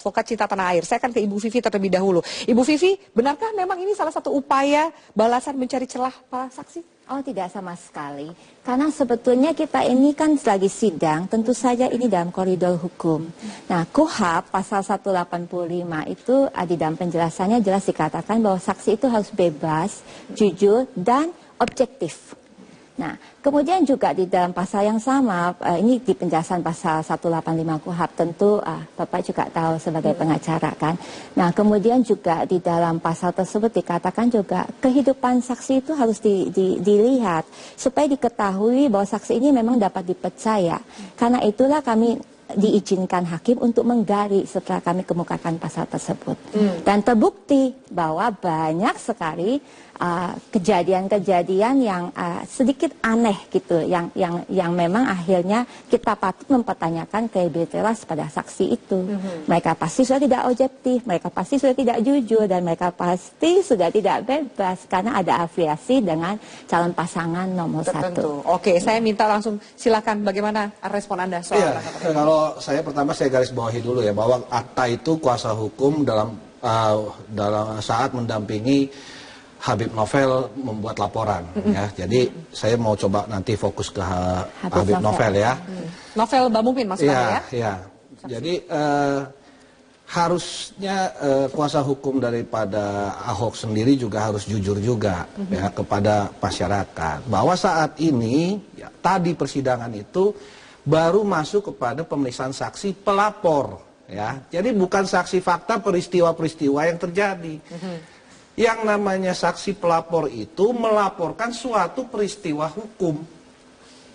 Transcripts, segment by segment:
advokat cinta tanah air. Saya akan ke Ibu Vivi terlebih dahulu. Ibu Vivi, benarkah memang ini salah satu upaya balasan mencari celah para saksi? Oh, tidak sama sekali. Karena sebetulnya kita ini kan lagi sidang, tentu saja ini dalam koridor hukum. Nah, KUHP pasal 185 itu di dalam penjelasannya jelas dikatakan bahwa saksi itu harus bebas, jujur, dan objektif. Nah, kemudian juga di dalam pasal yang sama, ini di penjelasan pasal 185 KUHP, tentu Bapak juga tahu sebagai pengacara kan. Nah, kemudian juga di dalam pasal tersebut dikatakan juga kehidupan saksi itu harus dilihat supaya diketahui bahwa saksi ini memang dapat dipercaya. Karena itulah kami diizinkan hakim untuk menggali setelah kami kemukakan pasal tersebut. Dan terbukti bahwa banyak sekali kejadian-kejadian yang sedikit aneh gitu, yang memang akhirnya kita patut mempertanyakan kredibilitas pada saksi itu. Mereka pasti sudah tidak objektif, mereka pasti sudah tidak jujur, dan mereka pasti sudah tidak bebas karena ada afiliasi dengan calon pasangan nomor tertentu. Oke, saya minta langsung silakan bagaimana respon Anda soal kalau saya pertama saya garis bawahi dulu ya bahwa akta itu kuasa hukum dalam saat mendampingi Habib Novel membuat laporan ya. Jadi saya mau coba nanti fokus ke Habib Novel ya. Novel Mbak Mumin maksudnya ya? Ya. Jadi harusnya kuasa hukum daripada Ahok sendiri juga harus jujur juga ya kepada masyarakat bahwa saat ini ya, tadi persidangan itu baru masuk kepada pemeriksaan saksi pelapor ya. Jadi bukan saksi fakta peristiwa-peristiwa yang terjadi. Yang namanya saksi pelapor itu melaporkan suatu peristiwa hukum.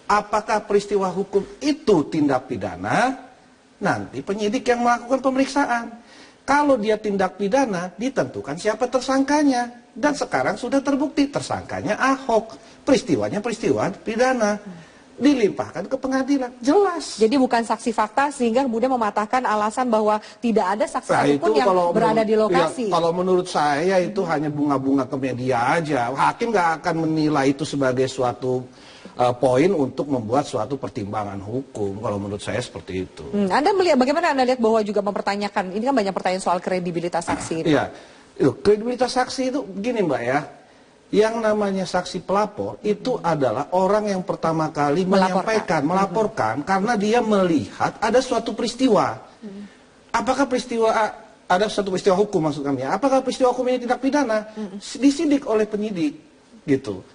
Apakah peristiwa hukum itu tindak pidana? Nanti penyidik yang melakukan pemeriksaan. Kalau dia tindak pidana, ditentukan siapa tersangkanya. Dan sekarang sudah terbukti tersangkanya Ahok. Peristiwanya peristiwa pidana. Dilimpahkan ke pengadilan, jelas. Jadi bukan saksi fakta sehingga kemudian mematahkan alasan bahwa tidak ada saksi apapun yang berada di lokasi. Ya, kalau menurut saya itu hanya bunga-bunga ke media aja. Hakim nggak akan menilai itu sebagai suatu poin untuk membuat suatu pertimbangan hukum. Kalau menurut saya seperti itu. Anda melihat bagaimana Anda lihat bahwa juga mempertanyakan, ini kan banyak pertanyaan soal kredibilitas saksi. Iya, kredibilitas saksi itu begini Mbak ya. Yang namanya saksi pelapor itu adalah orang yang pertama kali melaporkan karena dia melihat ada suatu peristiwa. Apakah peristiwa ada suatu peristiwa hukum maksud kami ya? Apakah peristiwa hukum ini tindak pidana? Disidik oleh penyidik gitu.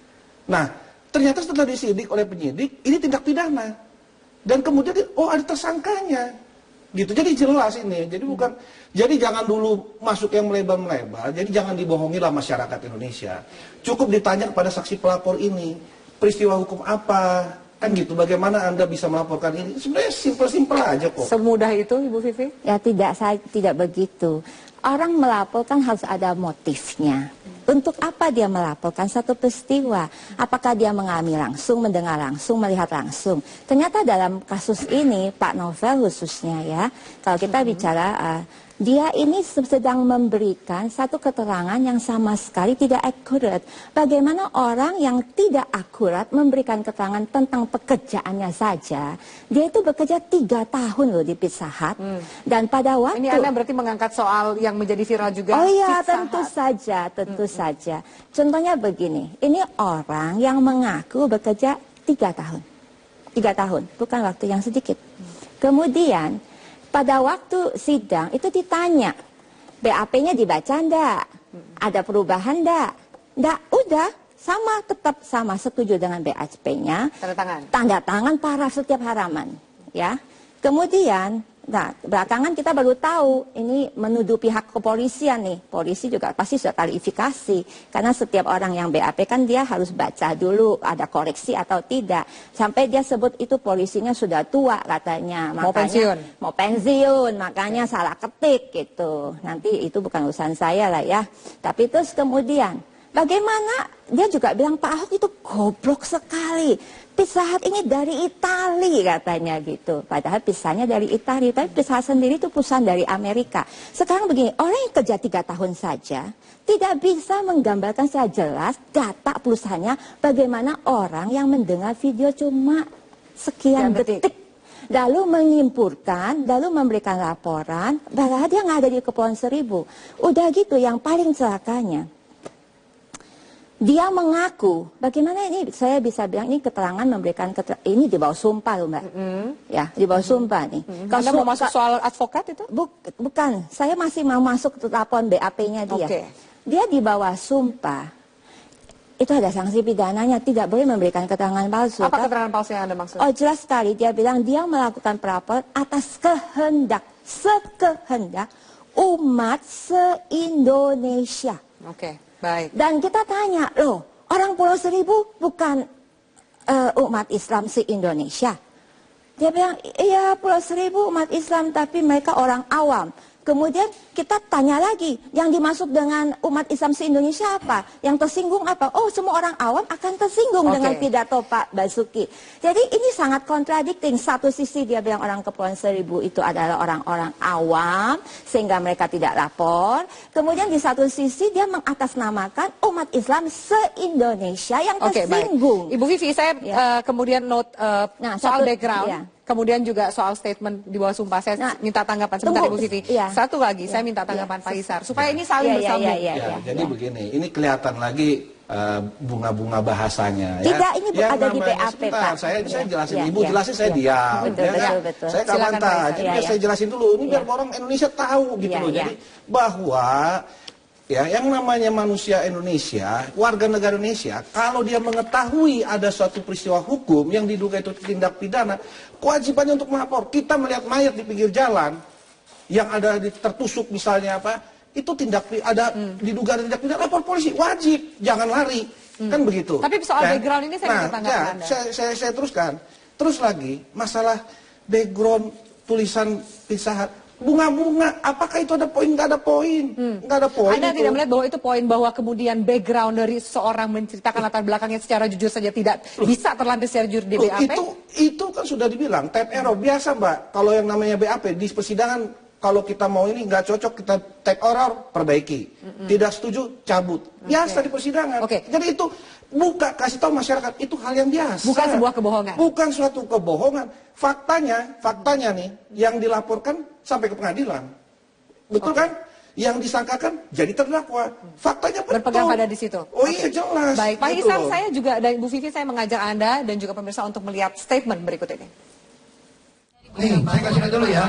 Nah, ternyata setelah disidik oleh penyidik ini tindak pidana. Dan kemudian ada tersangkanya. Gitu. Jadi jelas ini. Jadi jangan dulu masuk yang melebar-melebar. Jadi jangan dibohongilah masyarakat Indonesia. Cukup ditanya kepada saksi pelapor ini, peristiwa hukum apa? Kan gitu. Bagaimana Anda bisa melaporkan ini? Sebenarnya simpel-simpel aja kok. Semudah itu, Ibu Vivi? Ya tidak begitu. Orang melaporkan harus ada motifnya. Untuk apa dia melaporkan satu peristiwa? Apakah dia mengalami langsung, mendengar langsung, melihat langsung? Ternyata dalam kasus ini, Pak Novel khususnya ya, kalau kita bicara, dia ini sedang memberikan satu keterangan yang sama sekali tidak akurat. Bagaimana orang yang tidak akurat memberikan keterangan tentang pekerjaannya saja. Dia itu bekerja 3 tahun loh di Pizza Hut. Dan pada waktu... Ini Anda berarti mengangkat soal yang menjadi viral juga. Oh iya, tentu saja. Contohnya begini, ini orang yang mengaku bekerja 3 tahun. 3 tahun, bukan waktu yang sedikit. Kemudian... pada waktu sidang itu ditanya, BAP-nya dibaca enggak? Ada perubahan enggak? Enggak, udah, tetap sama, setuju dengan BAP-nya. Tanda tangan para setiap halaman, ya. Kemudian, belakangan kita baru tahu, ini menuduh pihak kepolisian nih. Polisi juga pasti sudah klarifikasi. Karena setiap orang yang BAP kan dia harus baca dulu, ada koreksi atau tidak. Sampai dia sebut itu polisinya sudah tua katanya. Makanya, mau pensiun, makanya salah ketik gitu. Nanti itu bukan urusan saya lah ya. Tapi terus kemudian, bagaimana dia juga bilang Pak Ahok itu goblok sekali. Pizza Hut ini dari Itali katanya gitu. Padahal pizzanya dari Itali, tapi Pizza Hut sendiri itu perusahaan dari Amerika. Sekarang begini, orang yang kerja 3 tahun saja tidak bisa menggambarkan secara jelas data perusahaannya bagaimana orang yang mendengar video cuma sekian detik. lalu menyimpulkan, lalu memberikan laporan, bahwa dia nggak ada di Kepulauan Seribu. Udah gitu, yang paling celakanya, dia mengaku, bagaimana ini saya bisa bilang ini keterangan memberikan ini di bawah sumpah loh Mbak. Ya, di bawah sumpah nih. Anda mau masuk soal advokat itu? Bukan, saya masih mau masuk ke laporan BAP-nya dia. Oke. Dia di bawah sumpah. Itu ada sanksi pidananya, tidak boleh memberikan keterangan palsu. Apa keterangan palsu yang Anda maksud? Oh, jelas sekali, dia bilang dia melakukan pelaporan atas sekehendak umat se-Indonesia. Oke, baik. Dan kita tanya, loh, orang Pulau Seribu bukan umat Islam se-Indonesia. Dia bilang, iya Pulau Seribu umat Islam, tapi mereka orang awam. Kemudian kita tanya lagi, yang dimaksud dengan umat Islam se-Indonesia apa? Yang tersinggung apa? Oh, semua orang awam akan tersinggung dengan pidato Pak Basuki. Jadi ini sangat kontradikting. Satu sisi dia bilang orang Kepulauan Seribu itu adalah orang-orang awam, sehingga mereka tidak lapor. Kemudian di satu sisi dia mengatasnamakan umat Islam se-Indonesia yang tersinggung. Baik. Ibu Vivi, saya kemudian note soal background. Iya. Kemudian juga soal statement di bawah sumpah, saya minta tanggapan sebentar Ibu Vivi. Satu lagi, saya minta tanggapan Pak Hisar, supaya ini saling bersambung. Jadi begini, ini kelihatan lagi bunga-bunga bahasanya. Tidak, ini yang ada di namanya, BAP, sebentar, Pak. saya jelasin. Ibu jelasin, saya diam. Betul. Saya komentar. Jadi biar saya jelasin dulu, ini biar orang Indonesia tahu gitu loh. Jadi bahwa ya, yang namanya manusia Indonesia, warga negara Indonesia, kalau dia mengetahui ada suatu peristiwa hukum yang diduga itu tindak pidana, kewajibannya untuk melapor. Kita melihat mayat di pinggir jalan yang ada tertusuk misalnya apa, itu diduga tindak pidana, lapor polisi, wajib, jangan lari, kan begitu. Tapi soal background ini saya minta tanggapan Anda. Saya teruskan. Terus lagi masalah background tulisan Pizza Hut. Bunga-bunga, apakah itu ada poin? Nggak ada poin. Nggak ada poin. Anda tidak melihat bahwa itu poin bahwa kemudian background dari seseorang menceritakan latar belakangnya secara jujur saja tidak bisa terlampir secara jujur di BAP? Itu kan sudah dibilang, type error. Biasa Mbak, kalau yang namanya BAP, di persidangan kalau kita mau ini nggak cocok, kita type error, perbaiki. Tidak setuju, cabut. Biasa di persidangan. Jadi itu kasih tahu masyarakat, itu hal yang biasa. Bukan sebuah kebohongan. Bukan suatu kebohongan. Faktanya nih, yang dilaporkan sampai ke pengadilan. Betul kan? Yang disangkakan jadi terdakwa. Faktanya betul. Berpegang pada di situ. Oh iya, jelas. Baik, Pak Hisar, saya juga dan Bu Vivi, saya mengajak Anda dan juga pemirsa untuk melihat statement berikut ini. Nih, saya kasih lihat dulu ya.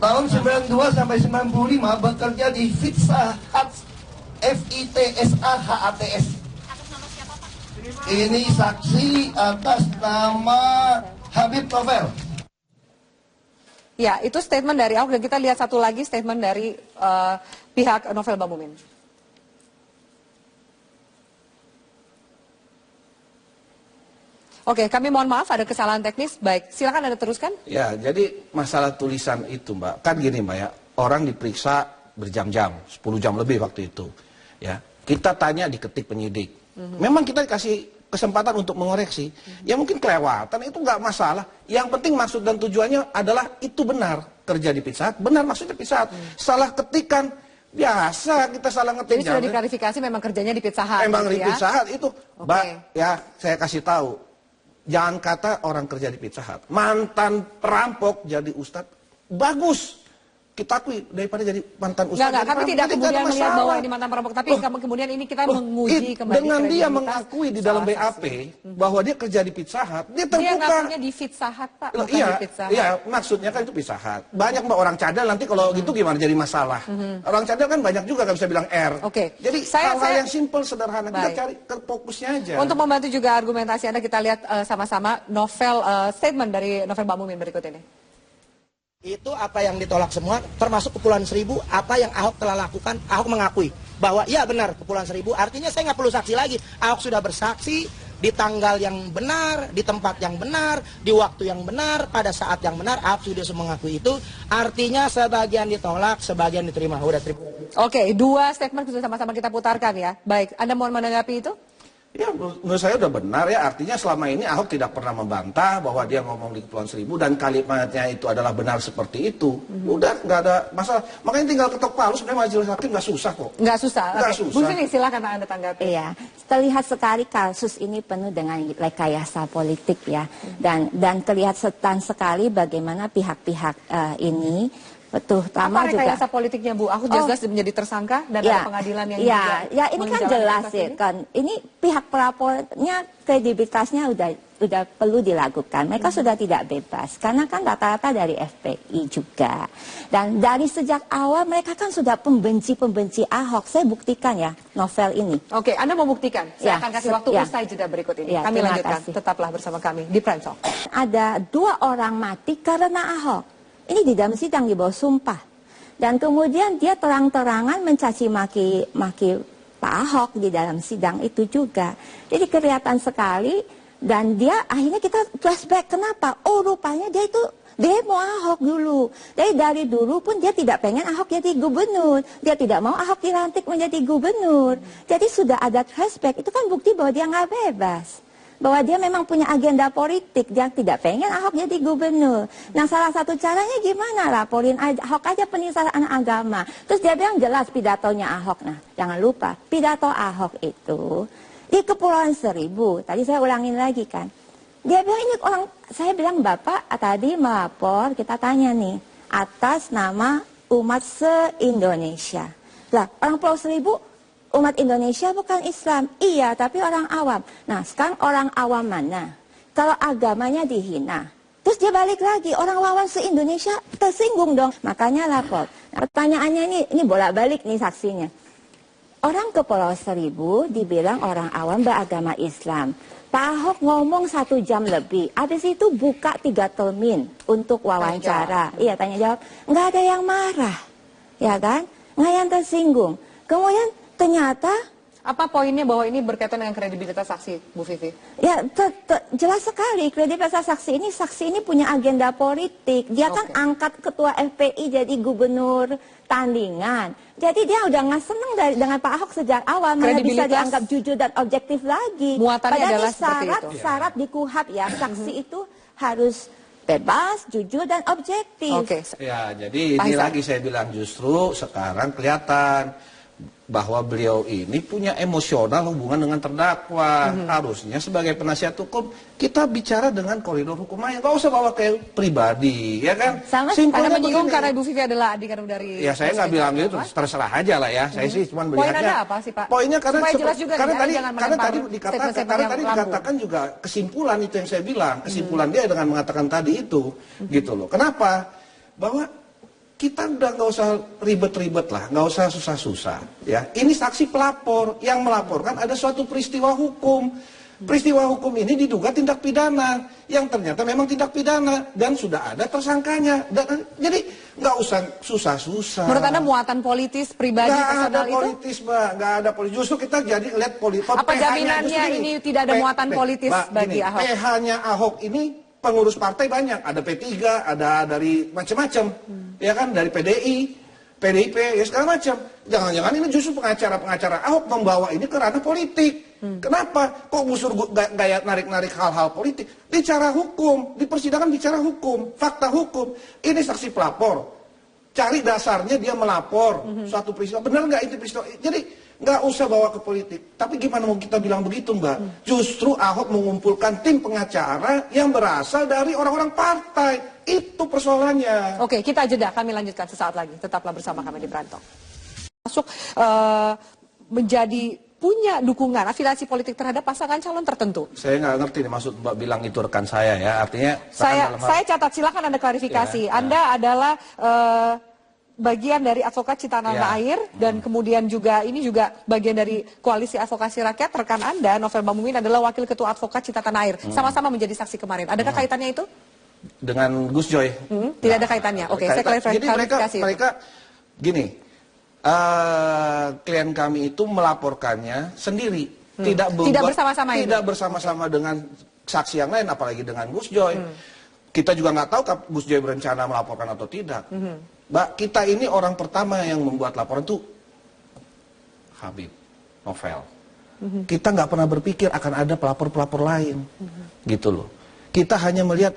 Tahun 92 sampai 95 bekerja di Pizza Hut, FITSAHATS. Ini saksi atas nama Habib Novel. Ya, itu statement dari Ahok, dan kita lihat satu lagi statement dari pihak Novel Bamumin. Oke, kami mohon maaf ada kesalahan teknis. Baik, silakan Anda teruskan. Ya, jadi masalah tulisan itu Mbak, kan gini Mbak ya, orang diperiksa berjam-jam, 10 jam lebih waktu itu. Ya, kita tanya diketik penyidik. Memang kita dikasih kesempatan untuk mengoreksi. Ya mungkin kelewatan, itu nggak masalah. Yang penting maksud dan tujuannya adalah itu benar. Kerja di Pizza Hut, benar maksudnya Pizza Hut. Salah ketikan, biasa kita salah ngetik. Jadi sudah diklarifikasi memang kerjanya di Pizza Hut. Memang gitu di Pizza Hut itu. Mbak, ya saya kasih tahu. Jangan kata orang kerja di Pizza Hut. Mantan perampok jadi ustadz, bagus. Kita akui daripada jadi mantan ustadz. Enggak, kami tidak kemudian melihat bahwa ini mantan perampok. Tapi kemudian ini kita menguji kembali. Dengan dia mengakui di dalam BAP bahwa dia kerja di Pizza Hut, dia terbuka. Dia ngakunya di Pizza Hut, Pak. Iya, maksudnya kan itu Pizza Hut. Banyak Mbak orang cadel, nanti kalau gitu gimana jadi masalah. Orang cadel kan banyak juga, nggak bisa bilang R. Jadi hal-hal yang simple, sederhana. Kita cari ke fokusnya aja. Untuk membantu juga argumentasi Anda, kita lihat sama-sama novel statement dari Novel Bamumin berikut ini. Itu apa yang ditolak semua, termasuk Kepulauan Seribu, apa yang Ahok telah lakukan, Ahok mengakui bahwa iya benar Kepulauan Seribu, artinya saya nggak perlu saksi lagi. Ahok sudah bersaksi di tanggal yang benar, di tempat yang benar, di waktu yang benar, pada saat yang benar. Ahok sudah mengakui itu, artinya sebagian ditolak, sebagian diterima. Udah terima. Oke, dua statement sudah sama-sama kita putarkan ya. Baik, Anda mohon menanggapi itu? Ya menurut saya udah benar ya, artinya selama ini Ahok tidak pernah membantah bahwa dia ngomong di Kepulauan Seribu dan kalimatnya itu adalah benar seperti itu. Udah nggak ada masalah. Makanya tinggal ketok palu sebenarnya majelis hakim nggak susah kok. Nggak susah. Nggak Oke. susah. Bu Sini silakan Anda tanggapi. Iya, terlihat sekali kasus ini penuh dengan rekayasa politik ya, dan terlihat sekali bagaimana pihak-pihak ini terutama Apa juga rekayasa politiknya Bu? Aku jelas menjadi tersangka dan ada pengadilan yang juga ya ini kan jelas ya kan. Ini pihak pelapornya kredibilitasnya udah perlu dilakukan. Mereka sudah tidak bebas karena kan rata-rata dari FPI juga. Dan dari sejak awal mereka kan sudah pembenci Ahok. Saya buktikan ya novel ini. Oke, Anda mau buktikan? Saya Ya, akan kasih waktu usai jeda berikut ini. Ya, Kami terima lanjutkan. kasih. Tetaplah bersama kami di Prime Talk. Ada 2 orang mati karena Ahok. Ini di dalam sidang di bawah sumpah. Dan kemudian dia terang-terangan mencaci maki Pak Ahok di dalam sidang itu juga. Jadi kelihatan sekali dan dia akhirnya kita flashback kenapa? Oh rupanya dia itu demo Ahok dulu. Jadi dari dulu pun dia tidak pengen Ahok jadi gubernur. Dia tidak mau Ahok dilantik menjadi gubernur. Jadi sudah ada flashback. Itu kan bukti bahwa dia nggak bebas. Bahwa dia memang punya agenda politik, dia tidak pengen Ahok jadi gubernur. Nah salah satu caranya gimana? Laporin Ahok aja penistaan agama. Terus dia bilang jelas pidatonya Ahok. Nah jangan lupa pidato Ahok itu di Kepulauan Seribu. Tadi saya ulangin lagi kan. Dia bilang ini orang, saya bilang Bapak tadi melapor, kita tanya nih, atas nama umat se-Indonesia. Lah orang Pulau Seribu, umat Indonesia bukan Islam. Iya, tapi orang awam. Nah, sekarang orang awam mana? Kalau agamanya dihina, terus dia balik lagi, orang awam se-Indonesia tersinggung dong. Makanya lapor. Nah, pertanyaannya ini bolak-balik nih saksinya. Orang ke Pulau Seribu dibilang orang awam beragama Islam. Pak Ahok ngomong 1 jam lebih. Habis itu buka 3 termin untuk wawancara. Iya, tanya jawab. Nggak ada yang marah. Ya kan? Nggak yang tersinggung. Kemudian ternyata apa poinnya bahwa ini berkaitan dengan kredibilitas saksi, Bu Vivi? Ya jelas sekali kredibilitas saksi ini punya agenda politik. Dia kan angkat ketua FPI jadi gubernur tandingan. Jadi dia udah nggak seneng dengan Pak Ahok sejak awal. Mana bisa dianggap jujur dan objektif lagi. Muatannya Padahal adalah seperti itu. Syarat di KUHAP ya saksi itu harus bebas, jujur dan objektif. Oke. Ya, jadi ini lagi saya bilang justru sekarang kelihatan bahwa beliau ini punya emosional hubungan dengan terdakwa. Harusnya sebagai penasihat hukum kita bicara dengan koridor hukum aja, nggak usah bawa kayak pribadi, ya kan? Anda menyinggung karena Ibu Vivi adalah adik kandung dari. Ya saya nggak bilang gitu, terserah aja lah ya. Saya sih cuma melihatnya. Poin Anda apa sih Pak? Poinnya karena supaya jelas juga karena tadi dikatakan dikatakan juga kesimpulan itu yang saya bilang, kesimpulan dia dengan mengatakan tadi itu, gitu loh. Kenapa? Bahwa kita udah nggak usah ribet-ribet lah, nggak usah susah-susah. Ya, ini saksi pelapor yang melaporkan ada suatu peristiwa hukum. Peristiwa hukum ini diduga tindak pidana, yang ternyata memang tindak pidana dan sudah ada tersangkanya. Jadi nggak usah susah-susah. Menurut Anda muatan politis pribadi personal itu? Nggak ada politis, Mbak. Nggak ada politis. Justru kita jadi lihat politik. Apa jaminannya ini tidak ada muatan politis bagi Ahok? PH-nya Ahok ini pengurus partai banyak, ada P3, ada dari macam-macam, ya kan, dari PDI, PDIP, ya segala macam. Jangan-jangan ini justru pengacara-pengacara Ahok membawa ini ke ranah politik. Kenapa? Kok busur gaya narik-narik hal-hal politik? Bicara hukum, di persidangan bicara hukum, fakta hukum. Ini saksi pelapor, cari dasarnya dia melapor suatu peristiwa, benar nggak itu peristiwa? Jadi nggak usah bawa ke politik. Tapi gimana mau kita bilang begitu, Mbak? Justru Ahok mengumpulkan tim pengacara yang berasal dari orang-orang partai. Itu persoalannya. Oke, kita jeda. Kami lanjutkan sesaat lagi. Tetaplah bersama kami di Brantok. Masuk menjadi punya dukungan afiliasi politik terhadap pasangan calon tertentu. Saya nggak ngerti nih maksud Mbak bilang itu rekan saya ya. Artinya saya catat, silakan Anda klarifikasi. Anda adalah bagian dari advokat Cita Tanah Air dan kemudian juga ini juga bagian dari koalisi advokasi rakyat. Rekan Anda Novel Bamumin adalah wakil ketua advokat Cita Tanah Air, sama-sama menjadi saksi kemarin. Adakah kaitannya itu dengan Gus Joy? Tidak ada kaitannya. Oke, saya klarifikasi. Jadi mereka gini, klien kami itu melaporkannya sendiri, tidak bersama-sama dengan saksi yang lain, apalagi dengan Gus Joy. Kita juga nggak tahu Gus Joy berencana melaporkan atau tidak. Mbak, kita ini orang pertama yang membuat laporan tuh Habib, Novel. Kita nggak pernah berpikir akan ada pelapor-pelapor lain, gitu loh. Kita hanya melihat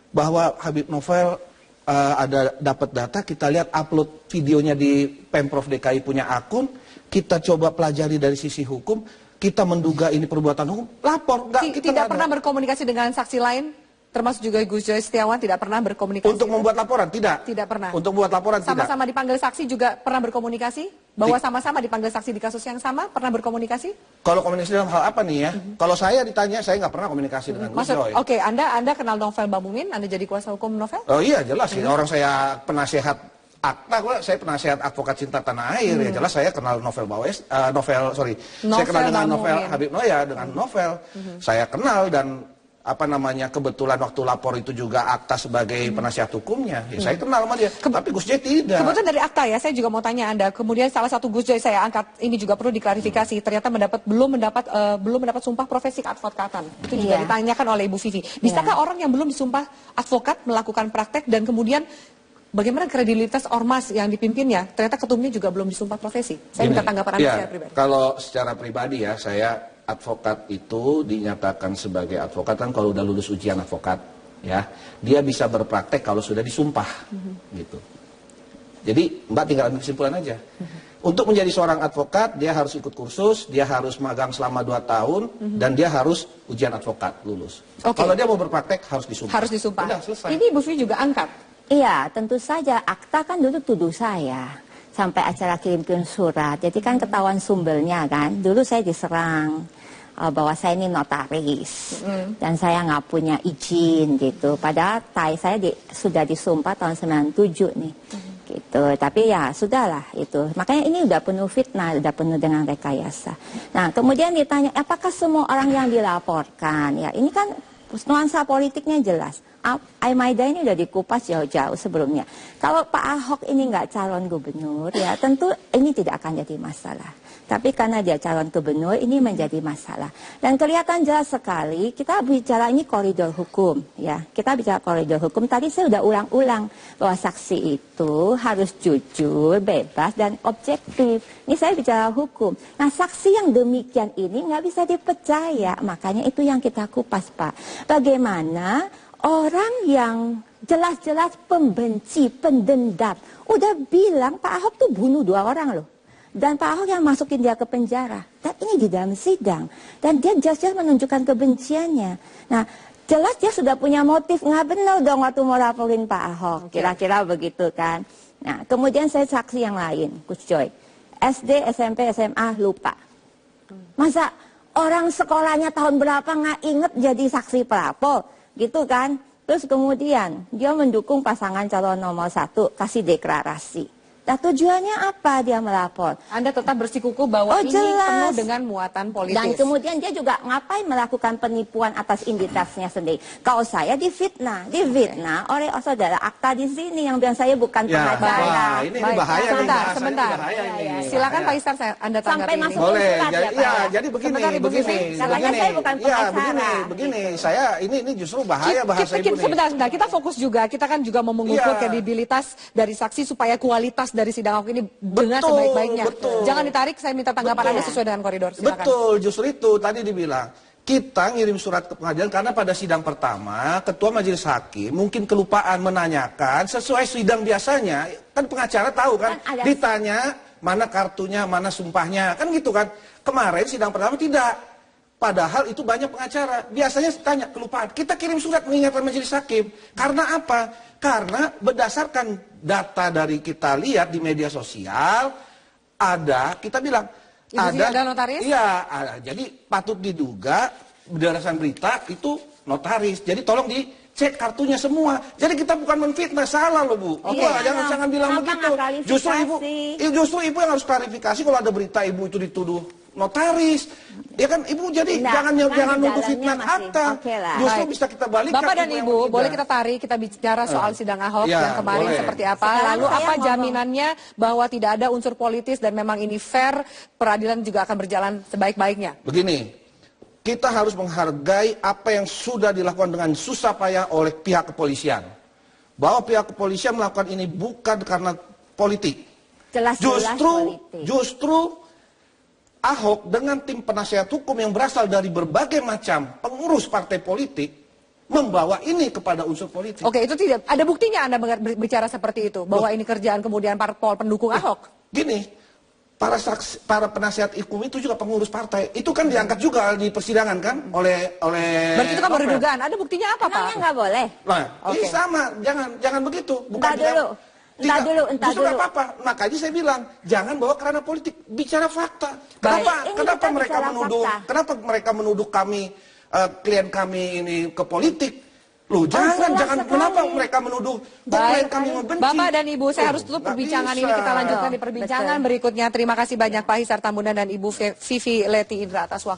bahwa Habib Novel ada dapat data, kita lihat upload videonya di Pemprov DKI punya akun, kita coba pelajari dari sisi hukum, kita menduga ini perbuatan hukum, lapor. Kita tidak pernah berkomunikasi dengan saksi lain? Termasuk juga Gus Joy Setiawan tidak pernah berkomunikasi? Untuk membuat laporan, tidak. Tidak pernah? Untuk membuat laporan, tidak. Sama-sama dipanggil saksi juga pernah berkomunikasi? Bahwa sama-sama dipanggil saksi di kasus yang sama, pernah berkomunikasi? Kalau komunikasi dalam hal apa nih ya? Kalau saya ditanya, saya nggak pernah komunikasi dengan Gus Joy. Oke, Anda kenal Novel Bamumin? Anda jadi kuasa hukum Novel? Oh iya, jelas. Orang saya penasehat akta, saya penasehat advokat cinta tanah air, ya jelas saya kenal Novel saya kenal dengan Novel Habib Noya, dengan Novel. Saya kenal dan kebetulan waktu lapor itu juga akta sebagai penasihat hukumnya. Ya, saya kenal sama dia. Tapi Gus Joy tidak. Kebetulan dari akta ya, saya juga mau tanya Anda. Kemudian salah satu Gus Joy saya angkat, ini juga perlu diklarifikasi. Ternyata belum mendapat sumpah profesi keadvokatan. Itu juga ditanyakan oleh Ibu Vivi. Bisakah orang yang belum disumpah advokat melakukan praktek dan kemudian bagaimana kredibilitas ormas yang dipimpinnya? Ternyata ketumnya juga belum disumpah profesi. Saya minta tanggapan Anda secara pribadi. Kalau secara pribadi ya, saya advokat itu dinyatakan sebagai advokat kan kalau udah lulus ujian advokat, ya dia bisa berpraktek kalau sudah disumpah, gitu. Jadi Mbak tinggal ambil kesimpulan aja. Untuk menjadi seorang advokat dia harus ikut kursus, dia harus magang selama 2 tahun, dan dia harus ujian advokat lulus. Kalau dia mau berpraktek harus disumpah. Harus disumpah. Udah, selesai. Ini Bu Vivi juga angkat. Iya, tentu saja. Akta kan dulu tuduh saya. Sampai acara kirim surat. Jadi kan ketahuan sumbernya kan. Dulu saya diserang bahwa saya ini notaris. Dan saya nggak punya izin gitu. Padahal saya sudah disumpah tahun 97 nih. Gitu. Tapi ya sudahlah itu. Makanya ini udah penuh fitnah, udah penuh dengan rekayasa. Nah kemudian ditanya, apakah semua orang yang dilaporkan? Ya ini kan nuansa politiknya jelas. Al-Maida ini udah dikupas jauh-jauh sebelumnya. Kalau Pak Ahok ini nggak calon gubernur, ya tentu ini tidak akan jadi masalah. Tapi karena dia calon gubernur, ini menjadi masalah. Dan kelihatan jelas sekali, kita bicara ini koridor hukum. Ya, kita bicara koridor hukum. Tadi saya udah ulang-ulang bahwa saksi itu harus jujur, bebas, dan objektif. Ini saya bicara hukum. Nah, saksi yang demikian ini nggak bisa dipercaya. Makanya itu yang kita kupas, Pak. Bagaimana orang yang jelas-jelas pembenci, pendendam, udah bilang Pak Ahok tuh bunuh 2 orang loh. Dan Pak Ahok yang masukin dia ke penjara. Dan ini di dalam sidang. Dan dia jelas-jelas menunjukkan kebenciannya. Nah, jelas dia sudah punya motif. Nggak benar dong waktu mau laporin Pak Ahok. Kira-kira begitu kan. Nah, kemudian saya saksi yang lain, Gus Joy. SD, SMP, SMA, lupa. Masa orang sekolahnya tahun berapa nggak inget jadi saksi pelapor? Gitu kan. Terus kemudian dia mendukung pasangan calon nomor 1, kasih deklarasi. Nah tujuannya apa dia melapor? Anda tetap bersikukuh bahwa ini penuh dengan muatan politis. Dan kemudian dia juga ngapain melakukan penipuan atas identitasnya sendiri. Kalau saya difitnah oleh saudara akta di sini yang bilang saya bukan pengacara. Ini bahaya nih. Sebentar. Silakan Pak Isar, Anda tanggapi. Sampai masuk boleh. surat ya, Pak. Ya, jadi begini. Katanya saya bukan pengacara. Begini. Saya ini justru bahaya bahasa Ibu nih. Sebentar. Kita fokus juga. Kita kan juga mau mengukur kredibilitas dari saksi supaya kualitas dari sidang Ahok ini dengan sebaik-baiknya. Jangan ditarik, saya minta tanggapan Anda sesuai dengan koridor. Silakan. Betul, justru itu tadi dibilang. Kita ngirim surat ke pengadilan karena pada sidang pertama, Ketua Majelis Hakim mungkin kelupaan menanyakan sesuai sidang biasanya. Kan pengacara tahu kan, ditanya mana kartunya, mana sumpahnya, kan gitu kan. Kemarin sidang pertama tidak. Padahal itu banyak pengacara. Biasanya tanya kelupaan. Kita kirim surat mengingatkan Majelis Hakim. Karena apa? Karena berdasarkan data dari kita lihat di media sosial, kita bilang, ada notaris? Iya, jadi patut diduga berdasarkan berita itu notaris. Jadi tolong dicek kartunya semua. Jadi kita bukan menfitnah, salah loh Bu. Jangan bilang begitu. Justru Ibu yang harus klarifikasi kalau ada berita Ibu itu dituduh notaris. Ya kan Ibu jadi jangan nuduh fitnah akta. Justru bisa kita balikkan. Bapak dan Ibu, boleh kita tarik, kita bicara soal sidang Ahok yang kemarin seperti apa. Lalu apa jaminannya bahwa tidak ada unsur politis dan memang ini fair, peradilan juga akan berjalan sebaik-baiknya. Begini, kita harus menghargai apa yang sudah dilakukan dengan susah payah oleh pihak kepolisian. Bahwa pihak kepolisian melakukan ini bukan karena politik. Justru Ahok dengan tim penasihat hukum yang berasal dari berbagai macam pengurus partai politik membawa ini kepada unsur politik. Oke, itu tidak ada buktinya Anda berbicara seperti itu bahwa ini kerjaan kemudian parpol pendukung Ahok. Gini, para penasihat hukum itu juga pengurus partai. Itu kan diangkat juga di persidangan kan oleh Berarti itu kan baru dugaan. Ada buktinya apa, Pak? Emangnya nggak boleh? Nah, ini sama, jangan begitu. Entah dulu. Justru nggak apa-apa. Makanya saya bilang, jangan bawa kerana politik, bicara fakta. Kenapa mereka menuduh kami, klien kami ini ke politik? Loh, jangan kenapa mereka menuduh klien kami membenci? Bapak dan Ibu, saya harus tutup perbincangan ini. Kita lanjutkan di perbincangan berikutnya. Terima kasih banyak Pak Hisar Tambunan dan Ibu Vivi Leti Indra atas waktu.